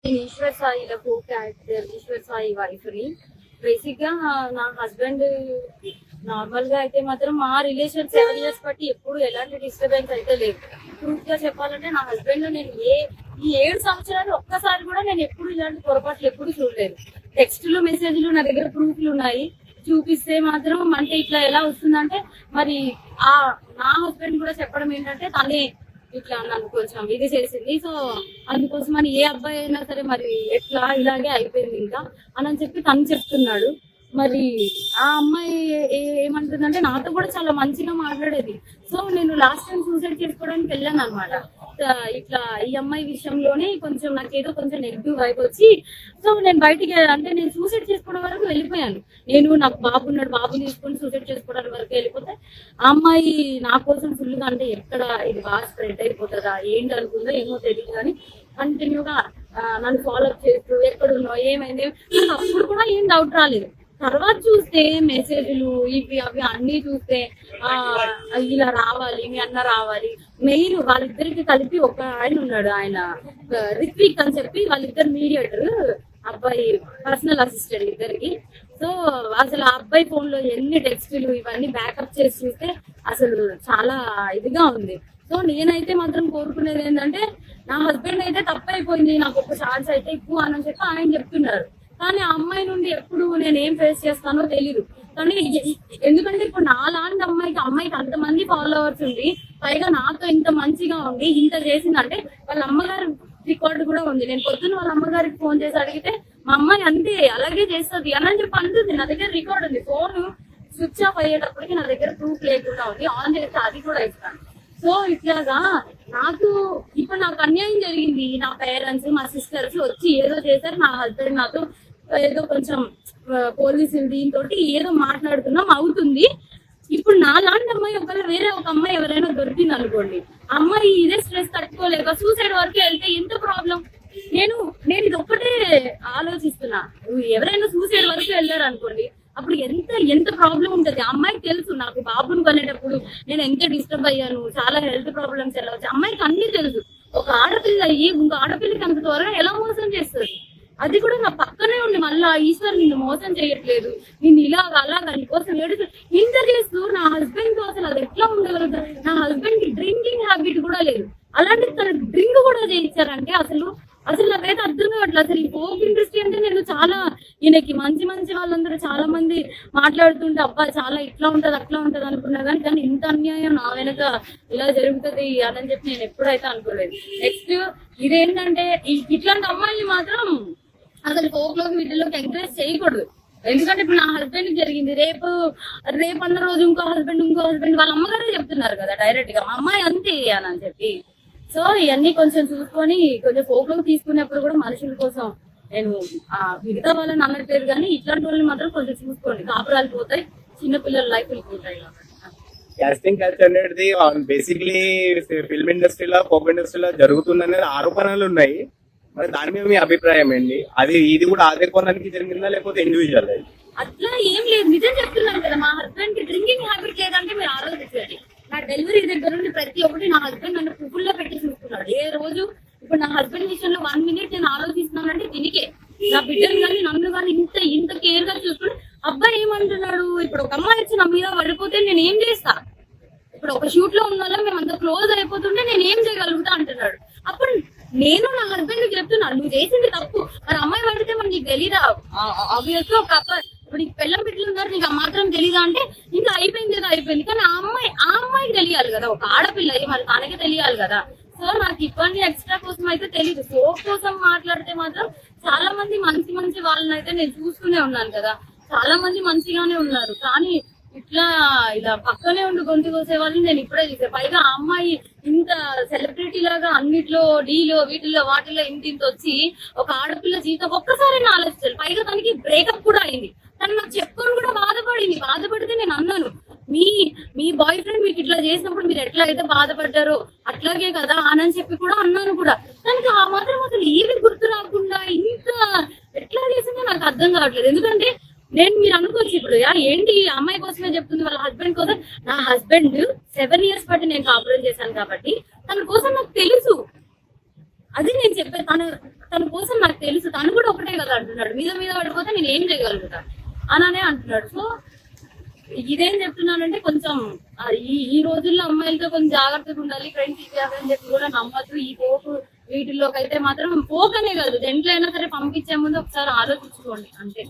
నేను ఈశ్వర్ సాయిలో కో character Eshwar Sai wife ని. Basic గా నా హస్బెండ్ నార్మల్ గా అయితే మాత్రం మా రిలేషన్ 7 years బట్టి ఎప్పుడు ఎలాంటి డిస్టర్బెన్స్ అయితే లేదు. ట్రూత్ గా చెప్పాలంటే నా హస్బెండ్ నేను ఈ 7 సంవత్సరాలు ఒక్కసారి కూడా నేను ఎప్పుడు ఇలాంటి పొరపాట్లు ఎప్పుడు చూడలేదు. టెక్స్టులు మెసేజ్లు నా దగ్గర ప్రూఫ్లు ఉన్నాయి. చూపిస్తే మాత్రం అంటే ఇట్లా ఎలా వస్తుందంటే మరి ఆ నా హస్బెండ్ కూడా చెప్పడం ఏంటంటే తనే ఇట్లా నన్ను కొంచెం ఇది చేసింది. సో అందుకోసం అని ఏ అబ్బాయి అయినా సరే మరి ఎట్లా ఇలాగే అయిపోయింది ఇంకా అని చెప్పి తను చెప్తున్నాడు. మరి ఆ అమ్మాయి ఏమంటుందంటే నాతో కూడా చాలా మంచిగా మాట్లాడేది. సో నేను లాస్ట్ టైం సూసైడ్ చేసుకోవడానికి వెళ్ళాను అనమాట. ఇట్లా ఈ అమ్మాయి విషయంలోనే కొంచెం నాకు ఏదో కొంచెం నెగిటివ్ వైపు వచ్చి సో నేను బయటికి అంటే నేను సూసైడ్ చేసుకోవడం వరకు వెళ్ళిపోయాను. నేను నాకు బాబు ఉన్నాడు, బాబుని తీసుకొని సూసైడ్ చేసుకోవడానికి వరకు వెళ్ళిపోతే ఆ అమ్మాయి నా కోసం ఫుల్గా అంటే ఎక్కడ ఇది బాగా స్ప్రెడ్ అయిపోతుందా ఏంటి అనుకుందో ఏమో తెలియదు కానీ కంటిన్యూగా నన్ను ఫాలో అప్ చేస్తూ ఎక్కడున్నావు ఏమైంది నాకు అప్పుడు కూడా ఏం డౌట్ రాలేదు. తర్వాత చూస్తే మెసేజ్లు ఇవి అవి అన్ని చూస్తే ఇలా రావాలి మీ అన్న రావాలి. మెయిన్ వాళ్ళిద్దరికి కలిపి ఒక ఆయన ఉన్నాడు, ఆయన రిత్విక్ అని చెప్పి వాళ్ళిద్దరు మీడియేటర్, అబ్బాయి పర్సనల్ అసిస్టెంట్ ఇద్దరికి. సో అసలు ఆ అబ్బాయి ఫోన్ లో ఎన్ని టెక్స్టులు ఇవన్నీ బ్యాకప్ చేసి చూస్తే అసలు చాలా ఇదిగా ఉంది. సో నేనైతే మాత్రం కోరుకునేది ఏంటంటే నా హస్బెండ్ అయితే తప్పైపోయింది, నాకు ఒక ఛాన్స్ అయితే ఎక్కువ అని చెప్పి ఆయన చెప్తున్నారు. కానీ ఆ అమ్మాయి నుండి ఎప్పుడు నేను ఏం ఫేస్ చేస్తానో తెలీదు. కానీ ఎందుకంటే ఇప్పుడు నా లాంటి అమ్మాయికి అంతమంది ఫాలోవర్స్ ఉంది, పైగా నాతో ఇంత మంచిగా ఉంది, ఇంత చేసిందంటే వాళ్ళ అమ్మగారు రికార్డు కూడా ఉంది. నేను పొద్దున్న వాళ్ళ అమ్మగారికి ఫోన్ చేసి అడిగితే మా అమ్మాయి అంతే అలాగే చేస్తుంది అని చెప్పి అంటుంది. నా దగ్గర రికార్డు ఉంది, ఫోన్ స్విచ్ ఆఫ్ అయ్యేటప్పటికి నా దగ్గర ప్రూఫ్ లేకుండా ఉంది, ఆన్ చేస్తే అది కూడా ఇస్తాను. సో ఇట్లాగా నాకు ఇప్పుడు నాకు అన్యాయం జరిగింది. నా పేరెంట్స్ మా సిస్టర్స్ వచ్చి ఏదో చేశారు, నా హస్బెండ్ నాతో ఏదో కొంచెం పోలీసులు దీంతో ఏదో మాట్లాడుతున్నాం అవుతుంది. ఇప్పుడు నా లాంటి అమ్మాయి ఒకవేళ వేరే ఒక అమ్మాయి ఎవరైనా దొరికింది అనుకోండి, అమ్మాయి ఇదే స్ట్రెస్ తట్టుకోలేక సూసైడ్ వరకు వెళ్తే ఎంత ప్రాబ్లం. నేను ఇది ఒక్కటే ఆలోచిస్తున్నా, ఎవరైనా సూసైడ్ వరకు వెళ్ళారు అనుకోండి అప్పుడు ఎంత ప్రాబ్లం ఉంటది. అమ్మాయికి తెలుసు నాకు బాబుని కొనేటప్పుడు నేను ఎంత డిస్టర్బ్ అయ్యాను, చాలా హెల్త్ ప్రాబ్లమ్స్ ఎలా వచ్చాయి అమ్మాయికి అన్ని తెలుసు. ఒక ఆడపిల్ల అయ్యి ఇంకో ఆడపిల్లకి అంత త్వరగా ఎలా మోసం చేస్తుంది. అది కూడా నా పక్కనే ఉండి మళ్ళా ఈశ్వర్ నిన్ను మోసం చేయట్లేదు, నిన్ను అలాగా నీకోసం ఏడుస్తూ ఇంత చేస్తూ నా హస్బెండ్ తో అసలు అది ఎట్లా ఉండగలుగుతారు. నా హస్బెండ్ కి డ్రింకింగ్ హ్యాబిట్ కూడా లేదు, అలాంటి తన డ్రింక్ కూడా చేయించారంటే అసలు నాకైతే అర్థం కావట్లేదు. అసలు ఈ ఫోక్ ఇండస్ట్రీ అంటే నేను చాలా ఈయనకి మంచి వాళ్ళందరూ చాలా మంది మాట్లాడుతుంటే అబ్బా చాలా ఇట్లా ఉంటది అట్లా ఉంటది అనుకున్నా కానీ ఇంత అన్యాయం నా వెనక ఇలా జరుగుతుంది అని చెప్పి నేను ఎప్పుడైతే అనుకోలేదు. నెక్స్ట్ ఇదేంటంటే ఇట్లాంటి అమ్మాయిని మాత్రం అసలు ఫోక్ లోకి వీటిలోకి ఎంకరేజ్ చేయకూడదు. ఎందుకంటే ఇప్పుడు నా హస్బెండ్ జరిగింది, రేపు అన్న రోజు ఇంకో హస్బెండ్ వాళ్ళ అమ్మగారే చెప్తున్నారు కదా డైరెక్ట్ గా మా అమ్మాయి అంతే అని చెప్పి. సో ఇవన్నీ కొంచెం చూసుకొని కొంచెం ఫోక్ లోకి తీసుకునేప్పుడు కూడా మనుషుల కోసం నేను మిగతా వాళ్ళని అనట్లేదు కానీ ఇట్లాంటి వాళ్ళని మాత్రం కొంచెం చూసుకోండి, కాపురాలు పోతాయి, చిన్నపిల్లల లైఫ్లు పోతాయి. క్యాస్టింగ్ కల్చర్ అనేది బేసిక్లీ ఫిల్మ్ ఇండస్ట్రీలో ఫోక్ ఇండస్ట్రీలో జరుగుతుందనే ఆరోపణలు ఉన్నాయి. మరి దాని మీద మీ అభిప్రాయం ఏంటి? ఇది కూడా అదే కోణానికి జరిగిందా లేకపోతే ఇండివిజువల్? అట్లా ఏం లేదు, నిజం చెప్తున్నాను కదా. మా హస్బెండ్ కి డ్రింకింగ్ హ్యాబిట్ లేదంటే మీరు ఆలోచించండి. నా డెలివరీ దగ్గర నుండి ప్రతి ఒక్కటి నా హస్బెండ్ నన్ను పువ్వుల్లో పెట్టి చూసుకున్నాడు. ఏ రోజు ఇప్పుడు నా హస్బెండ్ విషయంలో 1 minute నేను ఆలోచిస్తున్నానంటే దీనికే నా బిడ్డను కానీ నన్ను కానీ ఇంత కేర్ గా చూసుకుని అబ్బాయి ఏమంటున్నాడు, ఇప్పుడు ఒక అమ్మాయి వచ్చి నా మీద పడిపోతే నేను ఏం చేస్తా, ఇప్పుడు ఒక షూట్ లో ఉన్న వాళ్ళం మేము అంత క్లోజ్ అయిపోతుంటే నేను ఏం చేయగలుగుతా అంటున్నాడు. అప్పుడు నేను నా హస్బెండ్ చెప్తున్నా నువ్వు చేసింది తప్పు, మరి అమ్మాయి పడితే మరి నీకు తెలీదా, ఆబ్వియస్ గా ఒక అబ్బాయి ఇప్పుడు నీకు పెళ్ళం బిడ్డలు ఉన్నారు నీకు మాత్రం తెలీదా అంటే ఇంకా అయిపోయింది. కానీ ఆ అమ్మాయికి తెలియాలి కదా, ఒక ఆడపిల్ల మరి తనకి తెలియాలి కదా. సో నాకు ఇవన్నీ ఎక్స్ట్రా కోసం అయితే తెలియదు. సోప్ కోసం మాట్లాడితే మాత్రం చాలా మంది మంచి వాళ్ళని అయితే నేను చూస్తూనే ఉన్నాను కదా, చాలా మంది మంచిగానే ఉన్నారు. కానీ ఇలా పక్కనే ఉండి గొంతు కోసే వాళ్ళని నేను ఇప్పుడే చూసా. పైగా ఆ అమ్మాయి ఇంత సెలబ్రిటీ లాగా అన్నిట్లో డీలో వీటిల్లో వాటిల్లో ఇంత వచ్చి ఒక ఆడపిల్ల జీవితం ఒక్కసారి ఆలోచించాలి. పైగా తనకి బ్రేకప్ కూడా అయింది. తను నాకు చెప్పుకొని కూడా బాధపడితే నేను అన్నాను మీ బాయ్ ఫ్రెండ్ మీకు ఇట్లా చేసినప్పుడు మీరు ఎట్లా అయితే బాధపడ్డారో అట్లాగే కదా అని చెప్పి కూడా అన్నాను కూడా. తనకి ఆ మాత్రం అసలు ఏమి గుర్తు రాకుండా ఇంత ఎట్లా చేసిందో నాకు అర్థం కావట్లేదు. ఎందుకంటే మీరు అనుకోవచ్చు ఇప్పుడు ఏంటి అమ్మాయి కోసమే చెప్తుంది వాళ్ళ హస్బెండ్ కోసం. నా హస్బెండ్ 7 years బట్టి నేను కాపురం చేశాను కాబట్టి తన కోసం నాకు తెలుసు. అది నేను చెప్పాను. తన కోసం నాకు తెలుసు, తను కూడా ఒకటే కదా అంటున్నాడు, మీద మీద పడిపోతే నేను ఏం చేయగలుగుతా అననే అంటున్నాడు. సో ఇదేం చెప్తున్నానంటే కొంచెం ఈ రోజుల్లో అమ్మాయిలతో కొంచెం జాగ్రత్తగా ఉండాలి, ఫ్రెండ్స్ ఇచ్చారని చెప్పి కూడా నమ్మద్దు. ఈ పోకు వీటిల్లోకి అయితే మాత్రం పోకనే కాదు, దేంట్లో అయినా సరే పంపించే ముందు ఒకసారి ఆలోచించుకోండి అంతే.